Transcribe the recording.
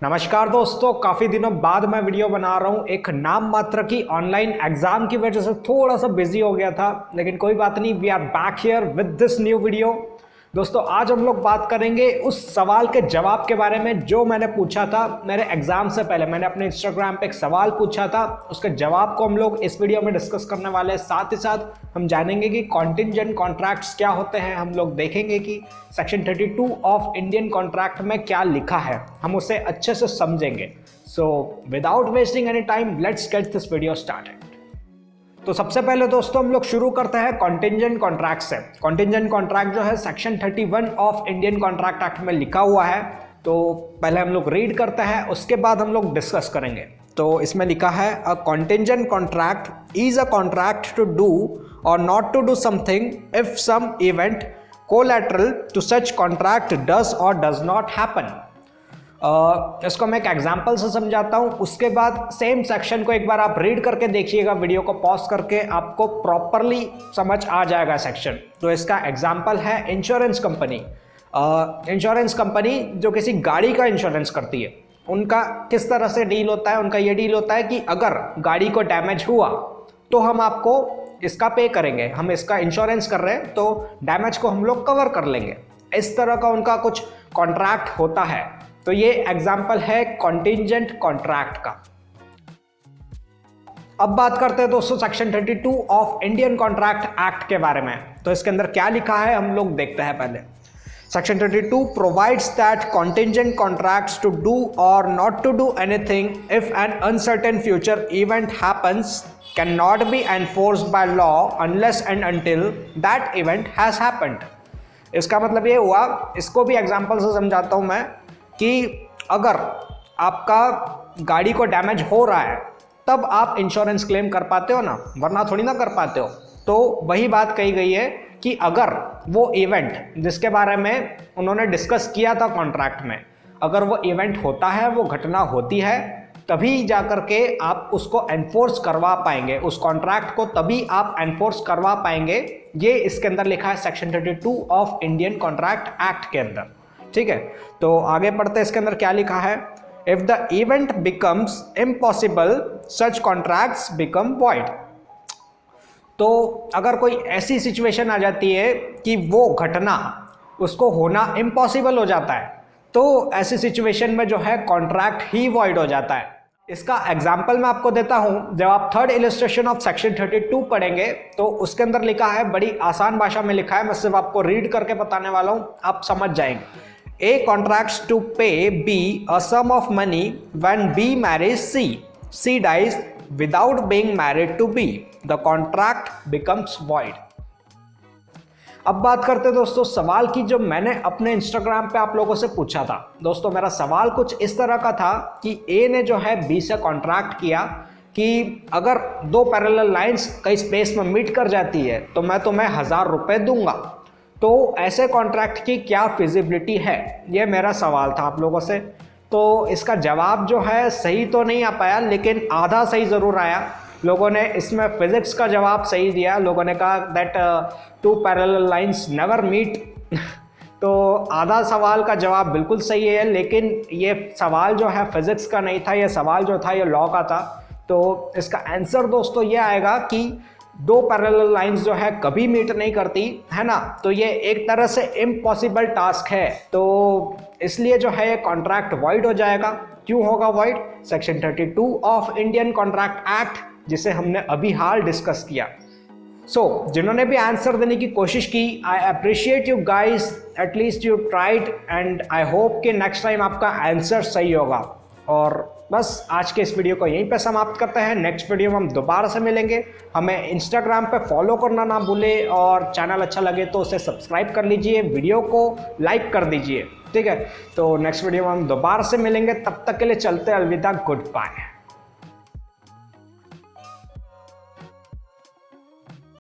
नमस्कार दोस्तों, काफ़ी दिनों बाद मैं वीडियो बना रहा हूँ। एक नाम मात्र की ऑनलाइन एग्जाम की वजह से थोड़ा सा बिजी हो गया था, लेकिन कोई बात नहीं। We are back here with this new video. दोस्तों, आज हम लोग बात करेंगे उस सवाल के जवाब के बारे में जो मैंने पूछा था मेरे एग्जाम से पहले। मैंने अपने इंस्टाग्राम पे एक सवाल पूछा था, उसके जवाब को हम लोग इस वीडियो में डिस्कस करने वाले हैं। साथ ही साथ हम जानेंगे कि कॉन्टिंजेंट कॉन्ट्रैक्ट्स क्या होते हैं। हम लोग देखेंगे कि सेक्शन 32 ऑफ इंडियन कॉन्ट्रैक्ट में क्या लिखा है, हम उसे अच्छे से समझेंगे। So without wasting any time, let's get this video started. तो सबसे पहले दोस्तों हम लोग शुरू करते हैं कॉन्टिंजेंट कॉन्ट्रैक्ट से। कॉन्टिंजेंट कॉन्ट्रैक्ट जो है section 31 of Indian contract act में लिखा हुआ है। तो पहले हम लोग रीड करते हैं, उसके बाद हम लोग डिस्कस करेंगे। तो इसमें लिखा है, a contingent contract is a contract to do or not to do something if some event collateral to such contract does or does not happen. इसको मैं एक एग्जाम्पल से समझाता हूँ, उसके बाद सेम सेक्शन को एक बार आप रीड करके देखिएगा, वीडियो को पॉज करके, आपको प्रॉपरली समझ आ जाएगा सेक्शन। तो इसका एग्जाम्पल है इंश्योरेंस कंपनी। इंश्योरेंस कंपनी जो किसी गाड़ी का इंश्योरेंस करती है, उनका किस तरह से डील होता है। उनका ये डील होता है कि अगर गाड़ी को डैमेज हुआ तो हम आपको इसका पे करेंगे, हम इसका इंश्योरेंस कर रहे हैं तो डैमेज को हम लोग कवर कर लेंगे। इस तरह का उनका कुछ कॉन्ट्रैक्ट होता है। तो ये एग्जाम्पल है कॉन्टिंजेंट कॉन्ट्रैक्ट का। अब बात करते हैं दोस्तों section 32 of Indian contract act के बारे में। तो इसके अंदर क्या लिखा है हम लोग देखते हैं पहले। Section 32 provides that contingent contracts to do or not to do anything if an uncertain future event happens can not be enforced by law unless and until that event has happened. इसका मतलब ये हुआ, इसको भी example से समझाता हूं मैं, कि अगर आपका गाड़ी को डैमेज हो रहा है तब आप इंश्योरेंस क्लेम कर पाते हो ना, वरना थोड़ी ना कर पाते हो। तो वही बात कही गई है कि अगर वो इवेंट जिसके बारे में उन्होंने डिस्कस किया था कॉन्ट्रैक्ट में, अगर वो इवेंट होता है, वो घटना होती है, तभी जा कर के आप उसको एनफोर्स करवा पाएंगे, उस कॉन्ट्रैक्ट को तभी आप एनफोर्स करवा पाएंगे। ये इसके अंदर लिखा है section 32 of Indian contract act के अंदर। ठीक है, तो आगे पढ़ते हैं। इसके अंदर क्या लिखा है, if the event becomes impossible such contracts become void. तो अगर कोई ऐसी सिचुएशन आ जाती है कि वो घटना उसको होना इम्पॉसिबल हो जाता है, तो ऐसी सिचुएशन में जो है कॉन्ट्रैक्ट ही वॉइड हो जाता है। इसका एग्जाम्पल मैं आपको देता हूं। जब आप थर्ड इलस्ट्रेशन ऑफ सेक्शन 32 पढ़ेंगे तो उसके अंदर लिखा है, बड़ी आसान भाषा में लिखा है, मैं सिर्फ आपको रीड करके बताने वाला हूं, आप समझ जाएंगे। A contracts to pay B a sum of money when B marries C. C dies without being married to B. The contract becomes void. अब बात करते हैं दोस्तों सवाल की, जो मैंने अपने इंस्टाग्राम पे आप लोगों से पूछा था। दोस्तों मेरा सवाल कुछ इस तरह का था कि A ने जो है B से कॉन्ट्रैक्ट किया कि अगर दो पैरेलल लाइंस कई स्पेस में मीट कर जाती है तो मैं तुम्हें 1000 रुपये दूंगा। तो ऐसे कॉन्ट्रैक्ट की क्या फिजिबिलिटी है, ये मेरा सवाल था आप लोगों से। तो इसका जवाब जो है सही तो नहीं आ पाया, लेकिन आधा सही ज़रूर आया। लोगों ने इसमें फिजिक्स का जवाब सही दिया। लोगों ने कहा that two parallel lines never meet. तो आधा सवाल का जवाब बिल्कुल सही है, लेकिन ये सवाल जो है फिजिक्स का नहीं था, ये सवाल जो था ये लॉ का था। तो इसका आंसर दोस्तों ये आएगा कि दो पैरेलल लाइंस जो है कभी मीट नहीं करती है ना, तो ये एक तरह से इम्पॉसिबल टास्क है। तो इसलिए जो है ये कॉन्ट्रैक्ट वॉइड हो जाएगा। क्यों होगा void? Section 32 of Indian contract act, जिसे हमने अभी हाल डिस्कस किया। जिन्होंने भी आंसर देने की कोशिश की, I appreciate you guys, at least you tried, and I hope कि नेक्स्ट टाइम आपका आंसर सही होगा। और बस आज के इस वीडियो को यहीं पे समाप्त करते हैं। नेक्स्ट वीडियो में हम दोबारा से मिलेंगे। हमें इंस्टाग्राम पे फॉलो करना ना भूलें, और चैनल अच्छा लगे तो उसे सब्सक्राइब कर लीजिए, वीडियो को लाइक कर दीजिए। ठीक है, तो नेक्स्ट वीडियो में हम दोबारा से मिलेंगे। तब तक के लिए चलते अलविदा, गुड बाय।